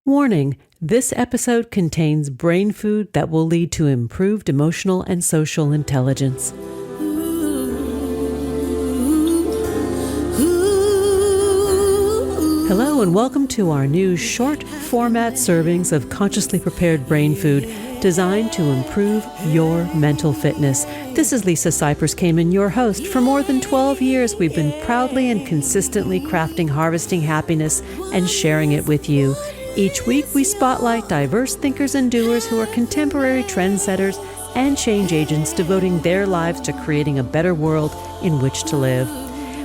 Warning, this episode contains brain food that will lead to improved emotional and social intelligence. Hello and welcome to our new short format servings of consciously prepared brain food designed to improve your mental fitness. This is Lisa Cypers Kamen, your host. For more than 12 years, we've been proudly and consistently crafting harvesting happiness and sharing it with you. Each week, we spotlight diverse thinkers and doers who are contemporary trendsetters and change agents devoting their lives to creating a better world in which to live.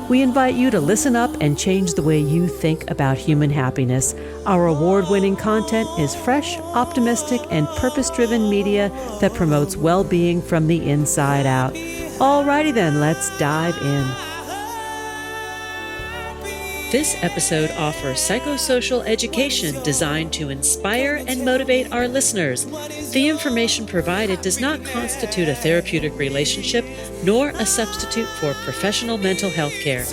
We invite you to listen up and change the way you think about human happiness. Our award-winning content is fresh, optimistic, and purpose-driven media that promotes well-being from the inside out. Alrighty then, let's dive in. This episode offers psychosocial education designed to inspire and motivate our listeners. The information provided does not constitute a therapeutic relationship nor a substitute for professional mental health care.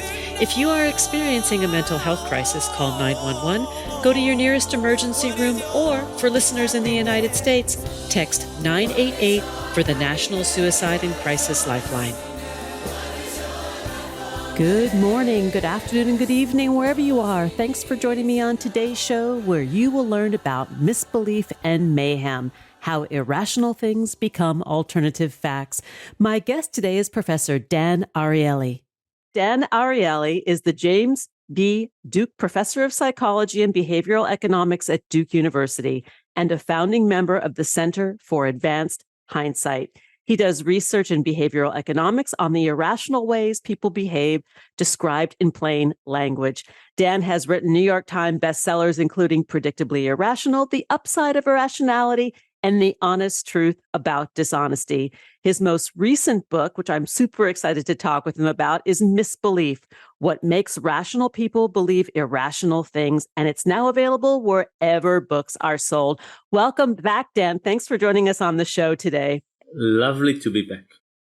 If you are experiencing a mental health crisis, call 911, go to your nearest emergency room, or for listeners in the United States, text 988 for the National Suicide and Crisis Lifeline. Good morning, good afternoon, and good evening, wherever you are. Thanks for joining me on today's show, where you will learn about misbelief and mayhem, how irrational things become alternative facts. My guest today is Professor Dan Ariely. Dan Ariely is the James B. Duke Professor of Psychology and Behavioral Economics at Duke University and a founding member of the Center for Advanced Hindsight. He does research in behavioral economics on the irrational ways people behave, described in plain language. Dan has written New York Times bestsellers, including Predictably Irrational, The Upside of Irrationality, and The Honest Truth About Dishonesty. His most recent book, which I'm super excited to talk with him about, is Misbelief, What Makes Rational People Believe Irrational Things. And it's now available wherever books are sold. Welcome back, Dan. Thanks for joining us on the show today. Lovely to be back.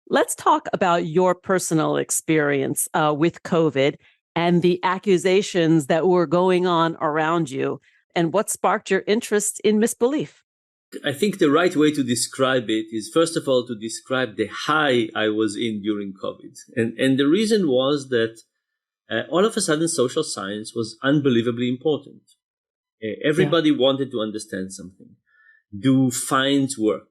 Let's talk about your personal experience with COVID and the accusations that were going on around you and what sparked your interest in misbelief. I think the right way to describe it is, first of all, to describe the high I was in during COVID. And the reason was that all of a sudden social science was unbelievably important. Everybody wanted to understand something. Do fines work?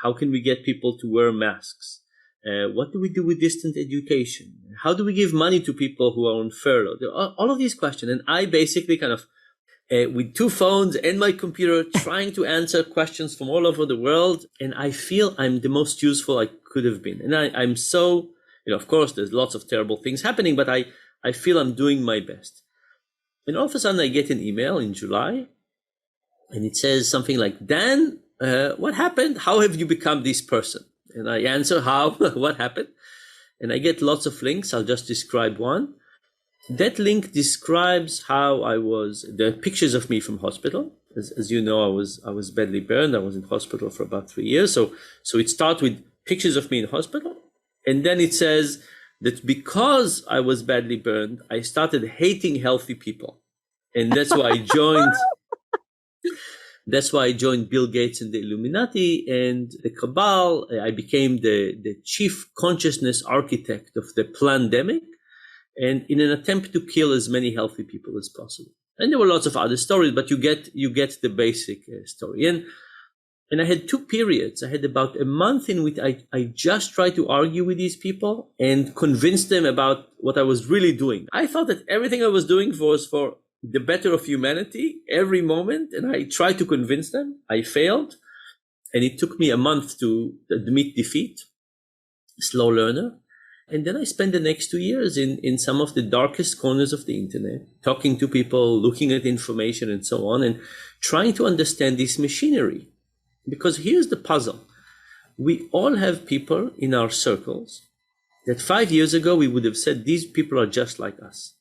How can we get people to wear masks? What do we do with distant education? How do we give money to people who are on furlough? All of these questions. And I basically kind of, with two phones and my computer, trying to answer questions from all over the world. And I feel I'm the most useful I could have been. And I'm so, of course, there's lots of terrible things happening, but I feel I'm doing my best. And all of a sudden I get an email in July and it says something like, Dan, what happened? How have you become this person? And I answer, how? What happened? And I get lots of links. I'll just describe one. That link describes how there are pictures of me from hospital. As you know, I was badly burned. I was in hospital for about 3 years. So it starts with pictures of me in hospital. And then it says that because I was badly burned, I started hating healthy people. And that's why I joined... That's why I joined Bill Gates and the Illuminati and the Cabal. I became the chief consciousness architect of the pandemic, and in an attempt to kill as many healthy people as possible. And there were lots of other stories, but you get the basic story. And I had two periods. I had about a month in which I just tried to argue with these people and convince them about what I was really doing. I thought that everything I was doing was for the better of humanity every moment. And I tried to convince them. I failed. And it took me a month to admit defeat, slow learner. And then I spent the next 2 years in some of the darkest corners of the internet, talking to people, looking at information and so on, and trying to understand this machinery. Because here's the puzzle. We all have people in our circles that 5 years ago we would have said, these people are just like us.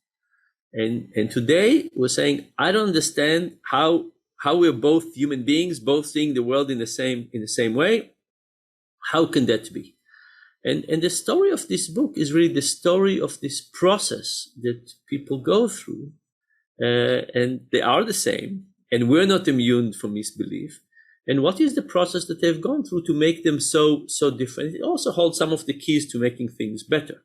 And today we're saying, I don't understand how we're both human beings, both seeing the world in the same way. How can that be? And the story of this book is really the story of this process that people go through, and they are the same. and we're not immune from misbelief. And what is the process that they've gone through to make them so different? It also holds some of the keys to making things better.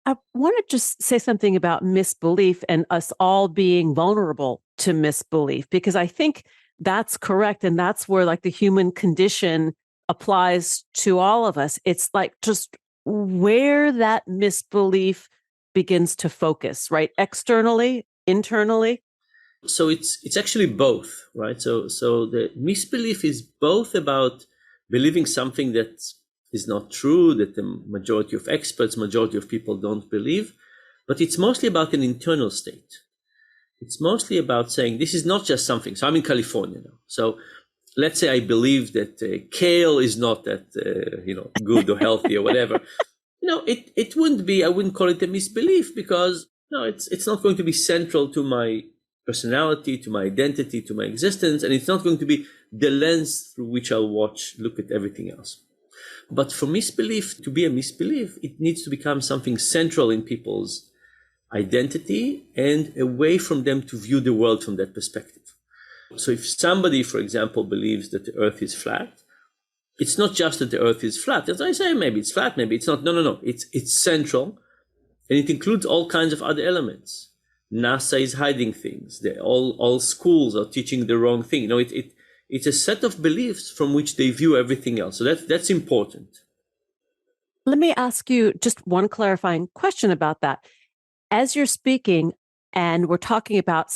I want to just say something about misbelief and us all being vulnerable to misbelief, because I think that's correct. And that's where like the human condition applies to all of us. It's like just where that misbelief begins to focus, right? Externally, internally. So it's actually both, right? So the misbelief is both about believing something that is not true, that the majority of experts, majority of people don't believe, but it's mostly about an internal state. It's mostly about saying this is not just something. So I'm in California now. So let's say I believe that kale is not that good or healthy or whatever. It wouldn't be. I wouldn't call it a misbelief because it's not going to be central to my personality, to my identity, to my existence, and it's not going to be the lens through which I'll look at everything else. But for misbelief to be a misbelief, it needs to become something central in people's identity and a way from them to view the world from that perspective. So if somebody, for example, believes that the earth is flat, it's not just that the earth is flat. As I say, maybe it's flat, maybe it's not. No. It's central, and it includes all kinds of other elements. NASA is hiding things. All schools are teaching the wrong thing. It's a set of beliefs from which they view everything else. So that's important. Let me ask you just one clarifying question about that. As you're speaking, and we're talking about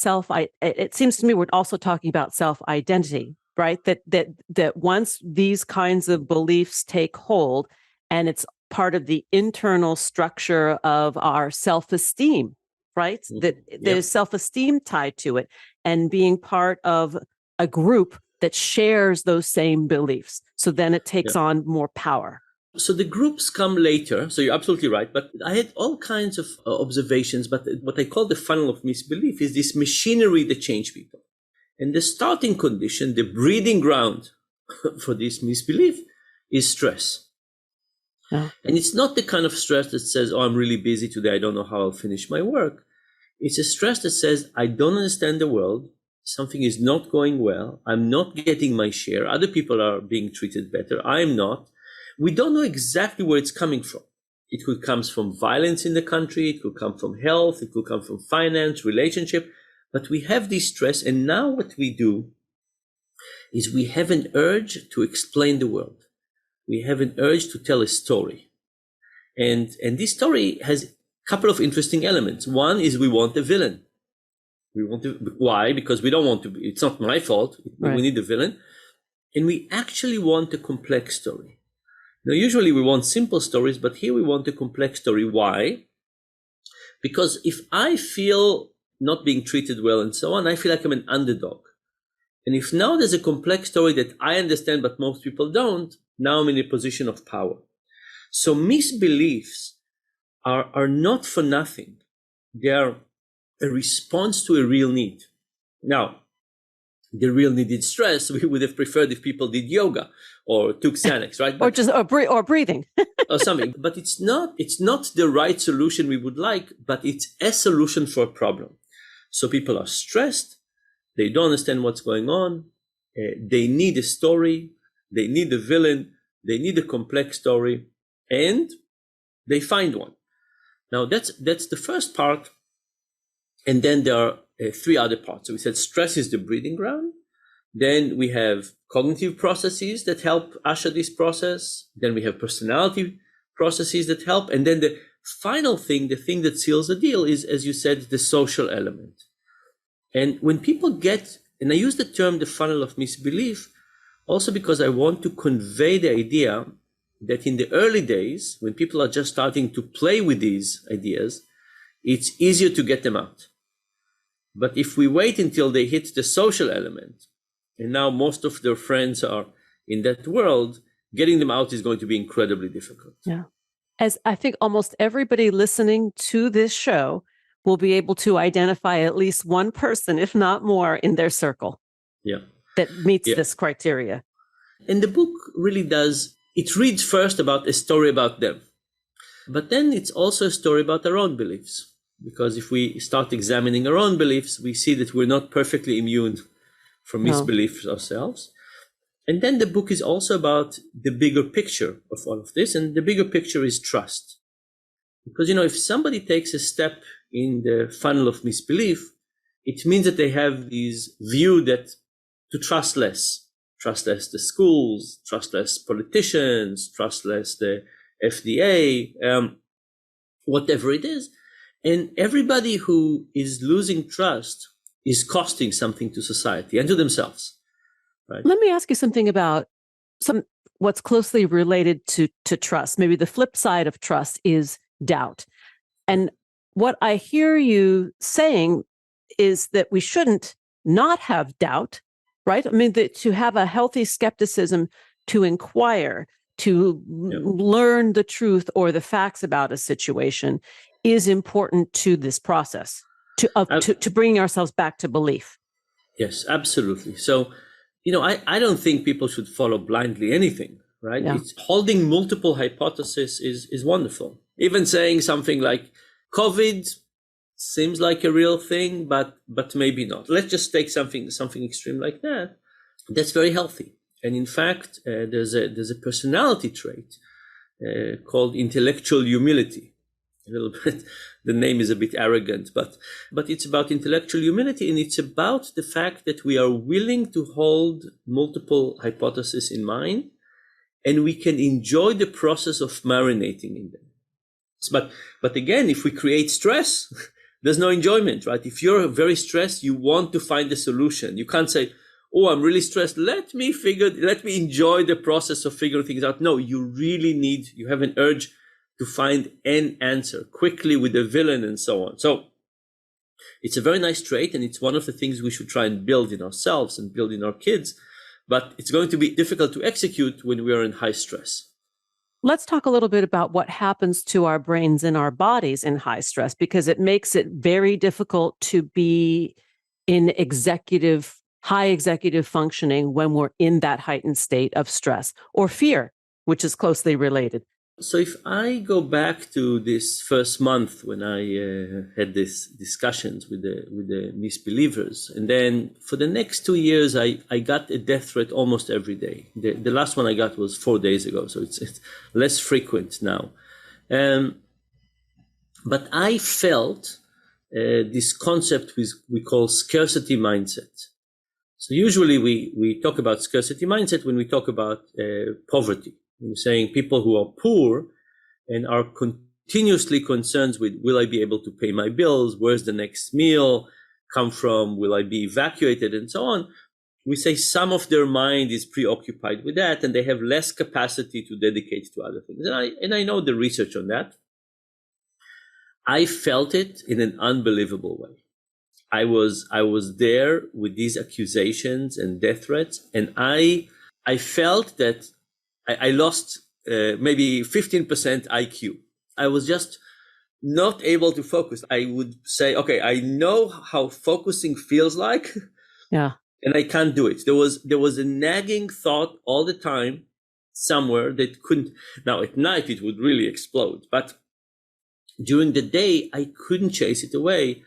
it seems to me we're also talking about self-identity, right? That once these kinds of beliefs take hold, and it's part of the internal structure of our self-esteem, right? That there's self-esteem tied to it, and being part of a group that shares those same beliefs. So then it takes on more power. So the groups come later. So you're absolutely right. But I had all kinds of observations. But what I call the funnel of misbelief is this machinery that changes people. And the starting condition, the breeding ground for this misbelief is stress. Yeah. And it's not the kind of stress that says, I'm really busy today, I don't know how I'll finish my work. It's a stress that says, I don't understand the world. Something is not going well. I'm not getting my share. Other people are being treated better. I'm not. We don't know exactly where it's coming from. It could come from violence in the country. It could come from health. It could come from finance, relationship. But we have this stress. And now what we do is we have an urge to explain the world. We have an urge to tell a story. And this story has a couple of interesting elements. One is we want a villain. Why? Because we don't want to be, it's not my fault. Right. We need a villain. And we actually want a complex story. Now, usually we want simple stories, but here we want a complex story. Why? Because if I feel not being treated well and so on, I feel like I'm an underdog. And if now there's a complex story that I understand, but most people don't, now I'm in a position of power. So misbeliefs are not for nothing. They are a response to a real need. Now, the real need is stress. We would have preferred if people did yoga or took Xanax, right? or breathing or something. But it's not the right solution we would like, but it's a solution for a problem. So people are stressed. They don't understand what's going on. They need a story. They need a villain. They need a complex story, and they find one. Now that's the first part. And then there are three other parts. So we said stress is the breeding ground. Then we have cognitive processes that help usher this process. Then we have personality processes that help. And then the final thing, the thing that seals the deal is, as you said, the social element. And when people and I use the term the funnel of misbelief, also because I want to convey the idea that in the early days, when people are just starting to play with these ideas, it's easier to get them out. But if we wait until they hit the social element, and now most of their friends are in that world, getting them out is going to be incredibly difficult. Yeah. As I think almost everybody listening to this show will be able to identify at least one person, if not more, in their circle that meets this criteria. And the book really it reads first about a story about them. But then it's also a story about our own beliefs. Because if we start examining our own beliefs, we see that we're not perfectly immune from No. misbeliefs ourselves. And then the book is also about the bigger picture of all of this. And the bigger picture is trust. Because, if somebody takes a step in the funnel of misbelief, it means that they have this view that to trust less the schools, trust less politicians, trust less the FDA, whatever it is. And everybody who is losing trust is costing something to society and to themselves. Right? Let me ask you something about what's closely related to trust. Maybe the flip side of trust is doubt. And what I hear you saying is that we shouldn't not have doubt, right? I mean, to have a healthy skepticism, to inquire, to learn the truth or the facts about a situation is important to this process, to bringing ourselves back to belief. Yes, absolutely. So, I don't think people should follow blindly anything, right? Yeah. It's holding multiple hypotheses is wonderful. Even saying something like COVID seems like a real thing, but maybe not. Let's just take something extreme like that. That's very healthy. And in fact, there's a personality trait called intellectual humility. A little bit, the name is a bit arrogant, but it's about intellectual humility, and it's about the fact that we are willing to hold multiple hypotheses in mind, and we can enjoy the process of marinating in them. But again, if we create stress, there's no enjoyment, right? If you're very stressed, you want to find a solution. You can't say, "Oh, I'm really stressed. Let me enjoy the process of figuring things out." No, you have an urge to find an answer quickly with a villain and so on. So it's a very nice trait, and it's one of the things we should try and build in ourselves and build in our kids. But it's going to be difficult to execute when we are in high stress. Let's talk a little bit about what happens to our brains and our bodies in high stress, because it makes it very difficult to be in high executive functioning when we're in that heightened state of stress or fear, which is closely related. So if I go back to this first month when I had these discussions with the misbelievers, and then for the next 2 years, I got a death threat almost every day. The last one I got was 4 days ago, so it's less frequent now. But I felt this concept we call scarcity mindset. So usually we talk about scarcity mindset when we talk about poverty. I'm saying people who are poor and are continuously concerned with, will I be able to pay my bills? Where's the next meal come from? Will I be evacuated? And so on. We say some of their mind is preoccupied with that, and they have less capacity to dedicate to other things. And I know the research on that. I felt it in an unbelievable way. I was there with these accusations and death threats, and I felt that I lost maybe 15% IQ. I was just not able to focus. I would say, okay, I know how focusing feels like, yeah, and I can't do it. There was a nagging thought all the time somewhere that couldn't. Now at night it would really explode, but during the day I couldn't chase it away,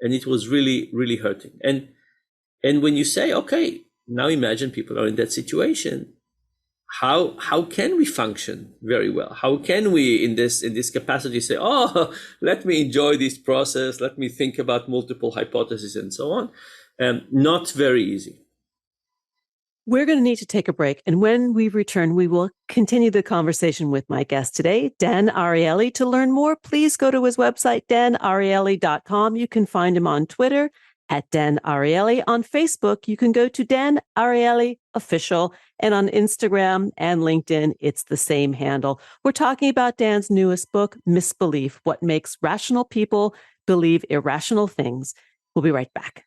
and it was really, really hurting. And when you say, okay, now imagine people are in that situation. How can we function very well? How can we in this capacity say, oh, let me enjoy this process, let me think about multiple hypotheses and so on? Not very easy. We're going to need to take a break. And when we return, we will continue the conversation with my guest today, Dan Ariely. To learn more, please go to his website, danariely.com. You can find him on Twitter at Dan Ariely. On Facebook, you can go to Dan Ariely Official. And on Instagram and LinkedIn, it's the same handle. We're talking about Dan's newest book, Misbelief, What Makes Rational People Believe Irrational Things. We'll be right back.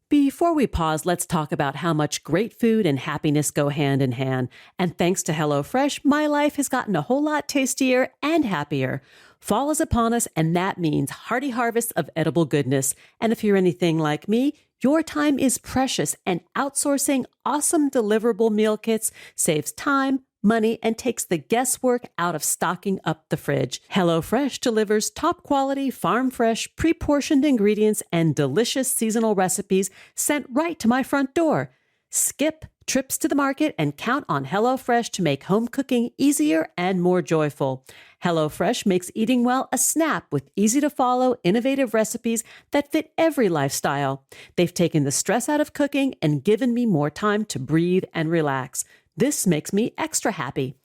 Before we pause, let's talk about how much great food and happiness go hand in hand. And thanks to HelloFresh, my life has gotten a whole lot tastier and happier. Fall is upon us, and that means hearty harvests of edible goodness. And if you're anything like me, your time is precious, and outsourcing awesome deliverable meal kits saves time, money, and takes the guesswork out of stocking up the fridge. HelloFresh delivers top-quality, farm-fresh, pre-portioned ingredients and delicious seasonal recipes sent right to my front door. Skip trips to the market and count on HelloFresh to make home cooking easier and more joyful. HelloFresh makes eating well a snap with easy-to-follow, innovative recipes that fit every lifestyle. They've taken the stress out of cooking and given me more time to breathe and relax. This makes me extra happy.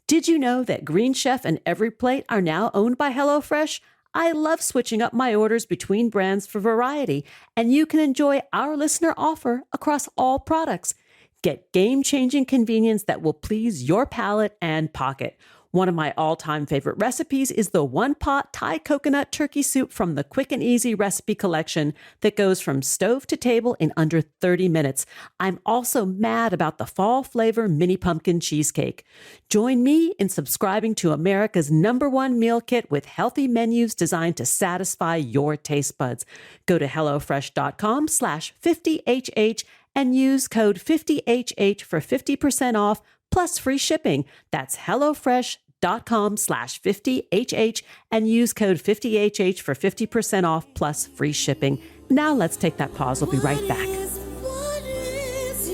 Did you know that Green Chef and Every Plate are now owned by HelloFresh? I love switching up my orders between brands for variety, and you can enjoy our listener offer across all products. Get game-changing convenience that will please your palate and pocket. One of my all-time favorite recipes is the one-pot Thai coconut turkey soup from the Quick and Easy recipe collection that goes from stove to table in under 30 minutes. I'm also mad about the fall flavor mini pumpkin cheesecake. Join me in subscribing to America's #1 meal kit with healthy menus designed to satisfy your taste buds. Go to HelloFresh.com/50HH and use code 50HH for 50% off plus free shipping. That's HelloFresh.com/50HH and use code 50HH for 50% off plus free shipping. Now let's take that pause. We'll be right back.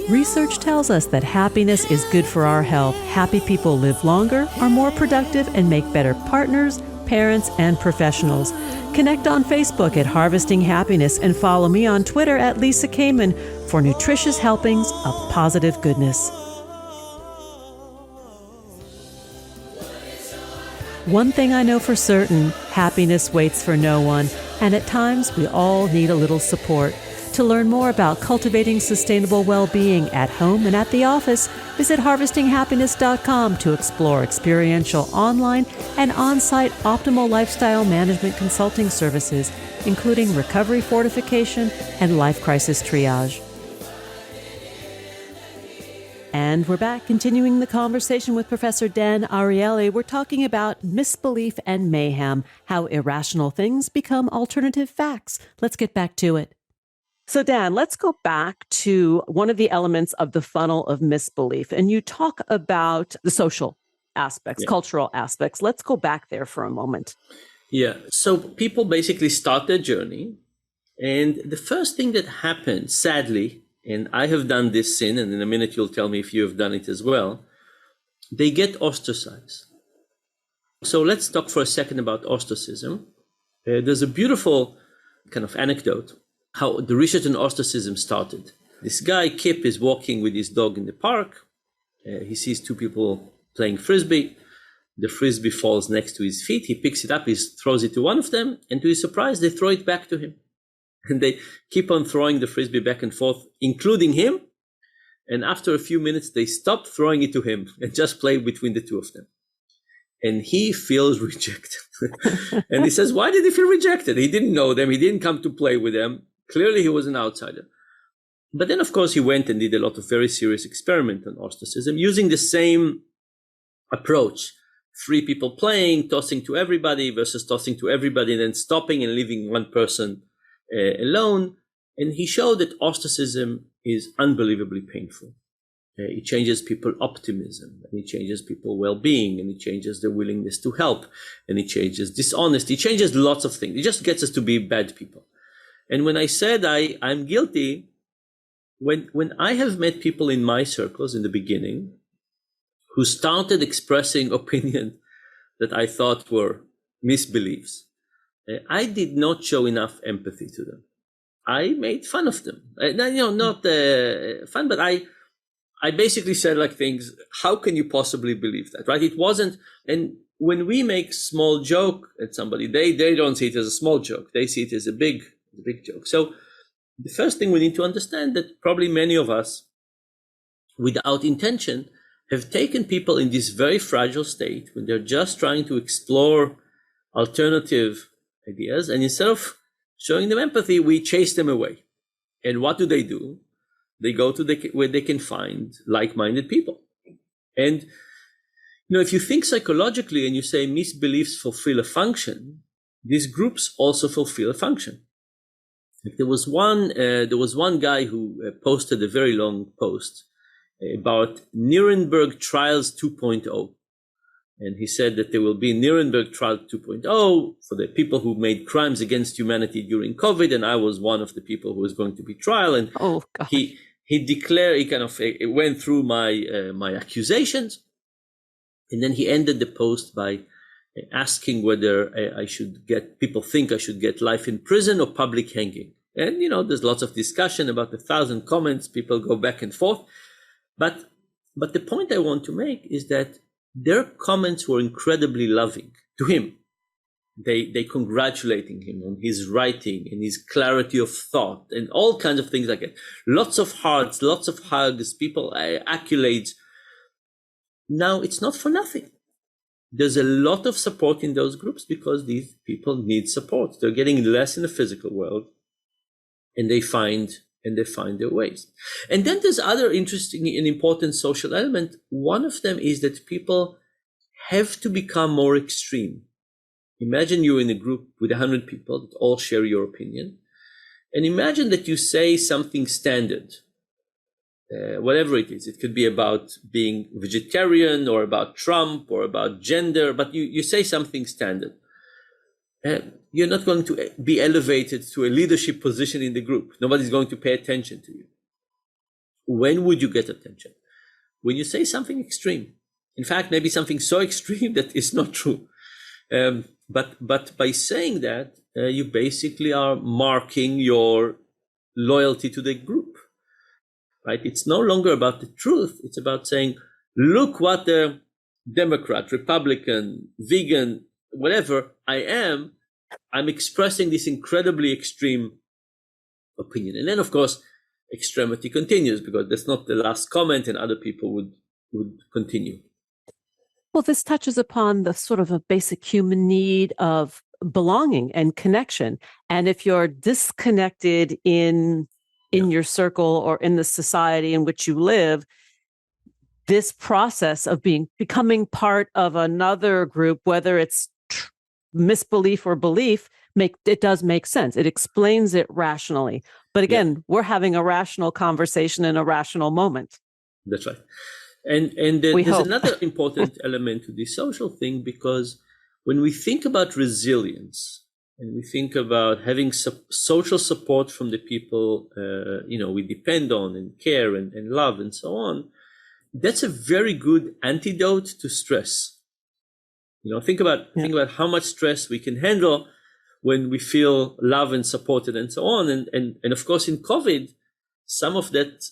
Research tells us that happiness is good for our health. Happy people live longer, are more productive, and make better partners, parents, and professionals. Connect on Facebook at Harvesting Happiness and follow me on Twitter at Lisa Kamen for nutritious helpings of positive goodness. One thing I know for certain, happiness waits for no one, and at times we all need a little support. To learn more about cultivating sustainable well-being at home and at the office, visit harvestinghappiness.com to explore experiential online and on-site optimal lifestyle management consulting services, including recovery fortification and life crisis triage. And we're back, continuing the conversation with Professor Dan Ariely. We're talking about misbelief and mayhem, how irrational things become alternative facts. Let's get back to it. So Dan, let's go back to one of the elements of the funnel of misbelief. And you talk about the social aspects, cultural aspects. Let's go back there for a moment. Yeah. So people basically start their journey. And the first thing that happens, sadly, and I have done this sin, and in a minute you'll tell me if you have done it as well, they get ostracized. So let's talk for a second about ostracism. There's a beautiful kind of anecdote how the research on ostracism started. This guy, Kip, is walking with his dog in the park. He sees two people playing frisbee. The frisbee falls next to his feet. He picks it up, he throws it to one of them, and to his surprise, they throw it back to him. And they keep on throwing the frisbee back and forth, including him. And after a few minutes, they stop throwing it to him and just play between the two of them. And he feels rejected. And he says, why did he feel rejected? He didn't know them. He didn't come to play with them. Clearly, he was an outsider. But then, of course, he went and did a lot of very serious experiment on ostracism using the same approach. 3 people playing, tossing to everybody versus tossing to everybody, and then stopping and leaving one person alone. And he showed that ostracism is unbelievably painful. It changes people's optimism, and it changes people's well-being, and it changes their willingness to help, and it changes dishonesty. It changes lots of things. It just gets us to be bad people. And when I said I'm guilty, when I have met people in my circles in the beginning who started expressing opinion that I thought were misbeliefs, I did not show enough empathy to them. I made fun of them. Not fun, but I basically said like things, how can you possibly believe that, right? It wasn't, and when we make small joke at somebody, they don't see it as a small joke. They see it as a big joke. So the first thing we need to understand that probably many of us, without intention, have taken people in this very fragile state when they're just trying to explore alternative ideas, and instead of showing them empathy, we chase them away. And what do? They go to where they can find like-minded people. And if you think psychologically and you say misbeliefs fulfill a function, these groups also fulfill a function. There was one guy who posted a very long post about Nuremberg Trials 2.0. And he said that there will be Nuremberg Trial 2.0 for the people who made crimes against humanity during COVID. And I was one of the people who was going to be trial. And he kind of went through my accusations, and then he ended the post by asking whether people think I should get life in prison or public hanging. And, there's lots of discussion about 1,000 comments. People go back and forth. But the point I want to make is that their comments were incredibly loving to him. They congratulating him on his writing and his clarity of thought and all kinds of things like that. Lots of hearts, lots of hugs, people, accolades. Now, it's not for nothing. There's a lot of support in those groups because these people need support. They're getting less in the physical world, and they find their ways. And then there's other interesting and important social element. One of them is that people have to become more extreme. Imagine you're in a group with 100 people that all share your opinion. And imagine that you say something standard, whatever it is. It could be about being vegetarian or about Trump or about gender, but you say something standard. You're not going to be elevated to a leadership position in the group. Nobody's going to pay attention to you. When would you get attention? When you say something extreme. In fact, maybe something so extreme that it's not true. But by saying that, you basically are marking your loyalty to the group, right? It's no longer about the truth. It's about saying, look what the Democrat, Republican, vegan, whatever I am, I'm expressing this incredibly extreme opinion. And then, of course, extremity continues because that's not the last comment and other people would continue. Well, this touches upon the sort of a basic human need of belonging and connection. And if you're disconnected in your circle or in the society in which you live, this process of becoming part of another group, whether it's misbelief or belief, it does make sense. It explains it rationally. But again, we're having a rational conversation in a rational moment. That's right. And there's another important element to this social thing, because when we think about resilience and we think about having social support from the people, we depend on and care and love and so on, that's a very good antidote to stress. Think about how much stress we can handle when we feel loved and supported and so on. And of course, in COVID, some of that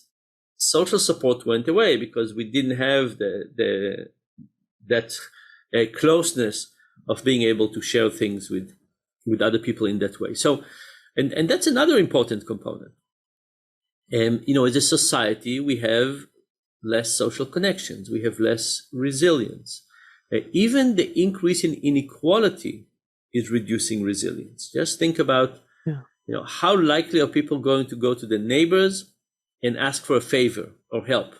social support went away because we didn't have that closeness of being able to share things with other people in that way. So, and that's another important component. As a society, we have less social connections. We have less resilience. Even the increase in inequality is reducing resilience. Just think about, how likely are people going to go to the neighbors and ask for a favor or help?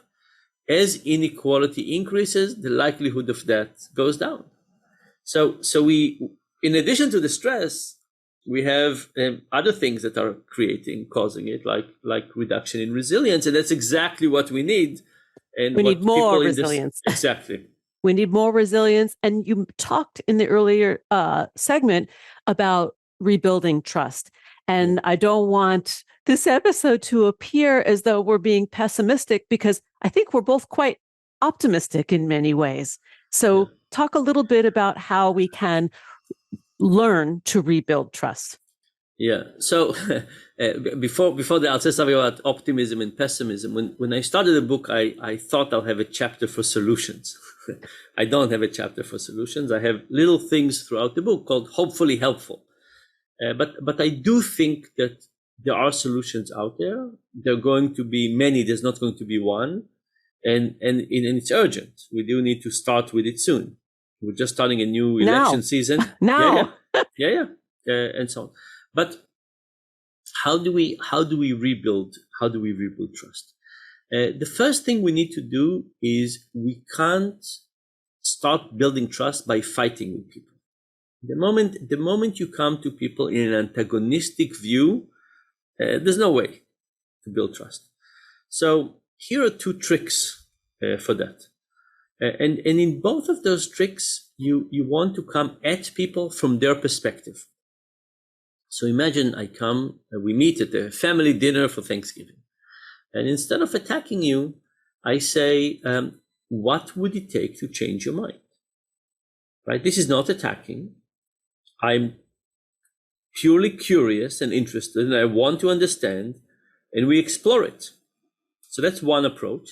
As inequality increases, the likelihood of that goes down. So we, in addition to the stress, we have other things that are causing it, like reduction in resilience, and that's exactly what we need. And we need more resilience. Exactly. We need more resilience. And you talked in the earlier segment about rebuilding trust. And I don't want this episode to appear as though we're being pessimistic, because I think we're both quite optimistic in many ways. So talk a little bit about how we can learn to rebuild trust. Yeah. So before that, I'll say something about optimism and pessimism. When I started the book, I thought I'll have a chapter for solutions. I don't have a chapter for solutions. I have little things throughout the book called Hopefully Helpful. But I do think that there are solutions out there. There are going to be many. There's not going to be one. And it's urgent. We do need to start with it soon. We're just starting a new election season. Now. And so on. But how do we rebuild trust? The first thing we need to do is we can't start building trust by fighting with people. The moment you come to people in an antagonistic view, there's no way to build trust. So here are two tricks for that. And in both of those tricks, you want to come at people from their perspective. So imagine we meet at a family dinner for Thanksgiving. And instead of attacking you, I say, what would it take to change your mind? Right? This is not attacking. I'm purely curious and interested, and I want to understand, and we explore it. So that's one approach.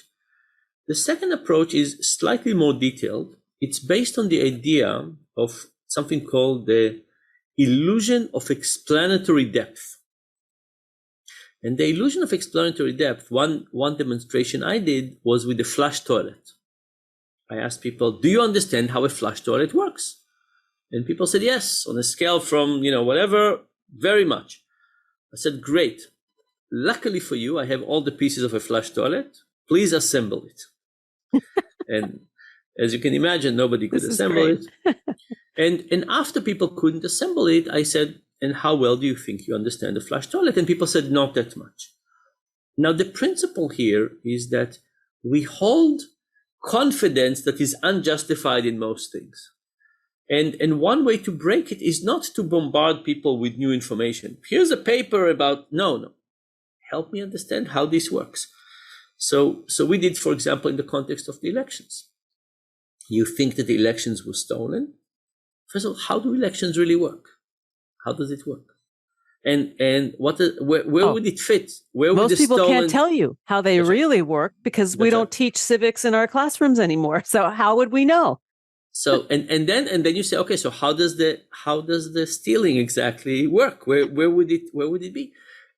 The second approach is slightly more detailed. It's based on the idea of something called the illusion of explanatory depth. And the illusion of explanatory depth, one demonstration I did was with the flush toilet. I asked people, do you understand how a flush toilet works? And people said, yes, on a scale from, whatever, very much. I said, great. Luckily for you, I have all the pieces of a flush toilet. Please assemble it. And as you can imagine, nobody could assemble it. And after people couldn't assemble it, I said, and how well do you think you understand the flush toilet? And people said, not that much. Now, the principle here is that we hold confidence that is unjustified in most things. And one way to break it is not to bombard people with new information. Here's a paper about, no. Help me understand how this works. So we did, for example, in the context of the elections. You think that the elections were stolen? First of all, how do elections really work? How does it work? And where would it fit? Where would most people can't tell you how they really work because we don't teach civics in our classrooms anymore. So how would we know? So and then you say, okay, so how does the stealing exactly work? Where would it be?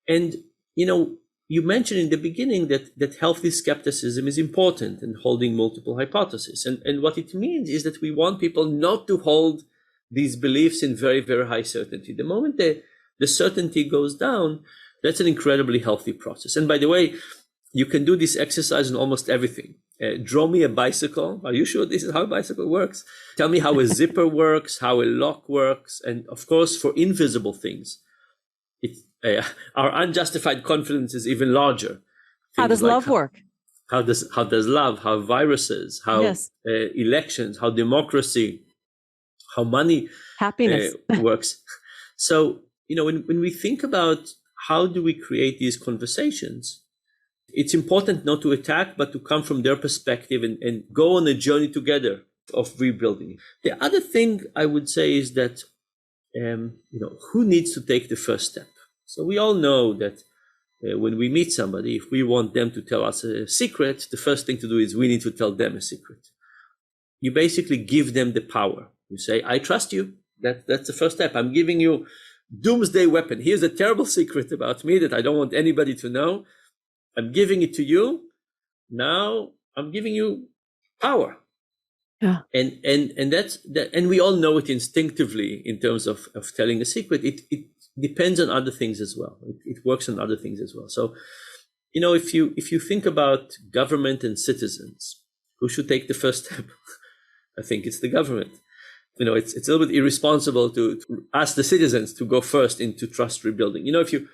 And you mentioned in the beginning that healthy skepticism is important and holding multiple hypotheses. And what it means is that we want people not to hold these beliefs in very, very high certainty. The moment the certainty goes down, that's an incredibly healthy process. And by the way, you can do this exercise in almost everything. Draw me a bicycle. Are you sure this is how a bicycle works? Tell me how a zipper works, how a lock works. And of course, for invisible things, our unjustified confidence is even larger. How does love work? How does love, how viruses, how elections, how democracy, how money, happiness works. So, when we think about how do we create these conversations, it's important not to attack, but to come from their perspective and go on a journey together of rebuilding. The other thing I would say is that, who needs to take the first step? So we all know that when we meet somebody, if we want them to tell us a secret, the first thing to do is we need to tell them a secret. You basically give them the power. You say, I trust you. That's the first step. I'm giving you doomsday weapon. Here's a terrible secret about me that I don't want anybody to know. I'm giving it to you. Now I'm giving you power. Yeah. And that's that. And we all know it instinctively in terms of telling a secret. It depends on other things as well. It works on other things as well. So, if you think about government and citizens, who should take the first step? I think it's the government. It's a little bit irresponsible to ask the citizens to go first into trust rebuilding. If you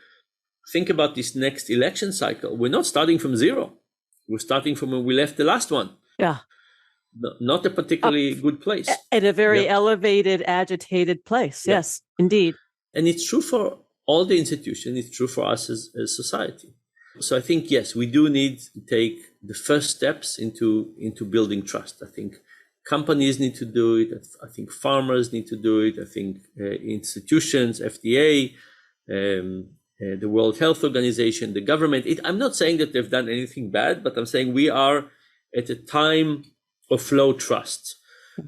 think about this next election cycle, we're not starting from zero. We're starting from when we left the last one. Yeah. Not a particularly good place. At a very elevated, agitated place. Yeah. Yes, indeed. And it's true for all the institutions. It's true for us as society. So I think, yes, we do need to take the first steps into building trust. I think companies need to do it. I think farmers need to do it. I think institutions, FDA, the World Health Organization, the government. I'm not saying that they've done anything bad, but I'm saying we are at a time of low trust.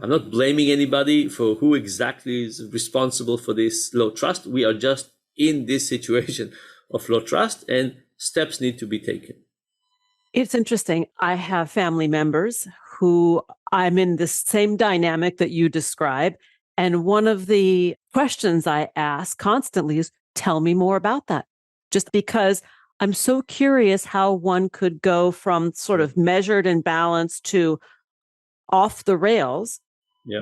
I'm not blaming anybody for who exactly is responsible for this low trust. We are just in this situation of low trust, and steps need to be taken. It's interesting. I have family members who I'm in the same dynamic that you describe. And one of the questions I ask constantly is, tell me more about that. Just because I'm so curious how one could go from sort of measured and balanced to off the rails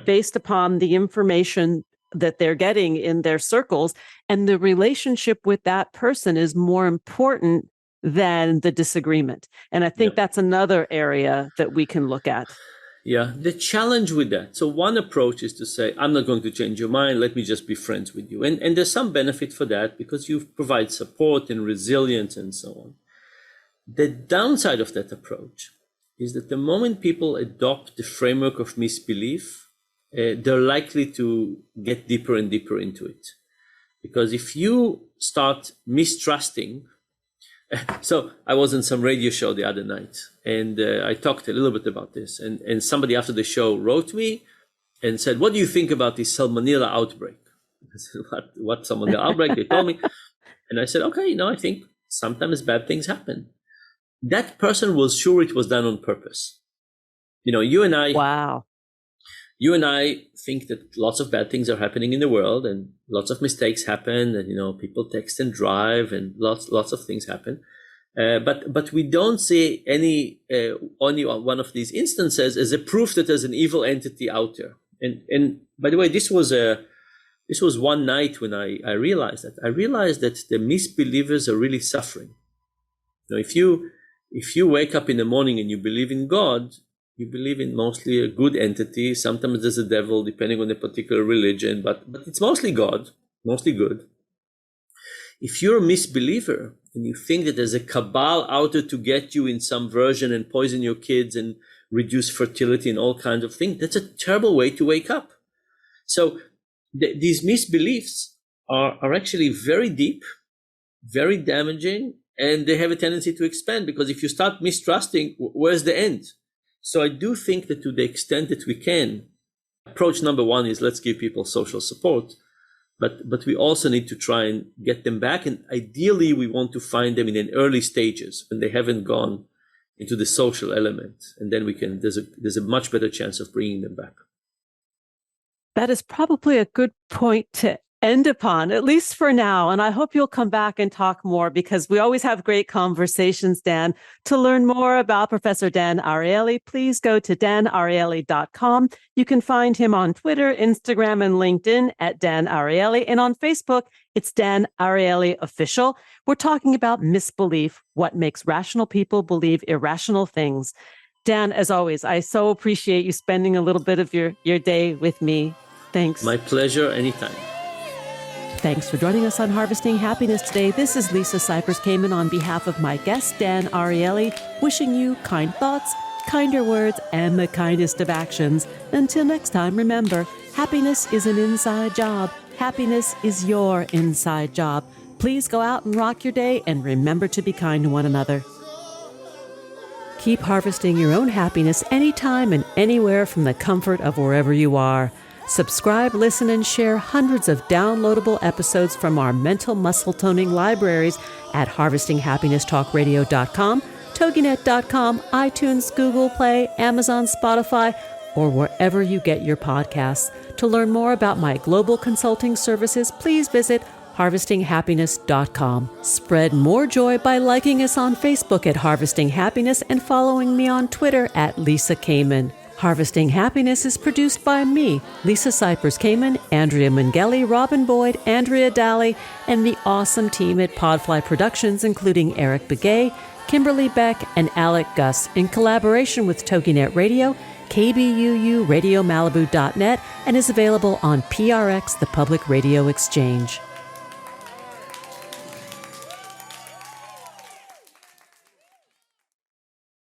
based upon the information that they're getting in their circles. And the relationship with that person is more important than the disagreement. And I think that's another area that we can look at. Yeah, the challenge with that. So one approach is to say, I'm not going to change your mind. Let me just be friends with you. And there's some benefit for that because you provide support and resilience and so on. The downside of that approach is that the moment people adopt the framework of misbelief, they're likely to get deeper and deeper into it. Because if you start mistrusting, so I was on some radio show the other night, and I talked a little bit about this, and somebody after the show wrote me and said, "What do you think about this salmonella outbreak?" I said, what salmonella outbreak? They told me. And I said, okay, I think sometimes bad things happen. That person was sure it was done on purpose. You and I, wow. You and I think that lots of bad things are happening in the world, and lots of mistakes happen, and people text and drive, and lots of things happen. But we don't see any only one of these instances as a proof that there's an evil entity out there. And by the way, this was one night when I realized that. I realized that the misbelievers are really suffering. If you wake up in the morning and you believe in God, you believe in mostly a good entity. Sometimes there's a devil, depending on the particular religion, but it's mostly God, mostly good. If you're a misbeliever and you think that there's a cabal out there to get you in some version and poison your kids and reduce fertility and all kinds of things, that's a terrible way to wake up. So these misbeliefs are actually very deep, very damaging, and they have a tendency to expand, because if you start mistrusting, where's the end? So I do think that to the extent that we can, approach number one is let's give people social support, but we also need to try and get them back. And ideally, we want to find them in an early stages when they haven't gone into the social element. And then there's a much better chance of bringing them back. That is probably a good point to end upon, at least for now. And I hope you'll come back and talk more, because we always have great conversations, Dan. To learn more about Professor Dan Ariely, please go to danariely.com. You can find him on Twitter, Instagram, and LinkedIn at Dan Ariely. And on Facebook, it's Dan Ariely Official. We're talking about misbelief, what makes rational people believe irrational things. Dan, as always, I so appreciate you spending a little bit of your day with me. Thanks. My pleasure, anytime. Thanks for joining us on Harvesting Happiness today. This is Lisa Cypers Kamen on behalf of my guest, Dan Ariely, wishing you kind thoughts, kinder words, and the kindest of actions. Until next time, remember, happiness is an inside job. Happiness is your inside job. Please go out and rock your day, and remember to be kind to one another. Keep harvesting your own happiness anytime and anywhere from the comfort of wherever you are. Subscribe, listen, and share hundreds of downloadable episodes from our mental muscle toning libraries at harvestinghappinesstalkradio.com, toginet.com, iTunes, Google Play, Amazon, Spotify, or wherever you get your podcasts. To learn more about my global consulting services, please visit harvestinghappiness.com. Spread more joy by liking us on Facebook at Harvesting Happiness and following me on Twitter at Lisa Kamen. Harvesting Happiness is produced by me, Lisa Cypers Kamen, Andrea Mengele, Robin Boyd, Andrea Daly, and the awesome team at Podfly Productions, including Eric Begay, Kimberly Beck, and Alec Gus, in collaboration with TogiNet Radio, KBUU, RadioMalibu.net, and is available on PRX, the Public Radio Exchange.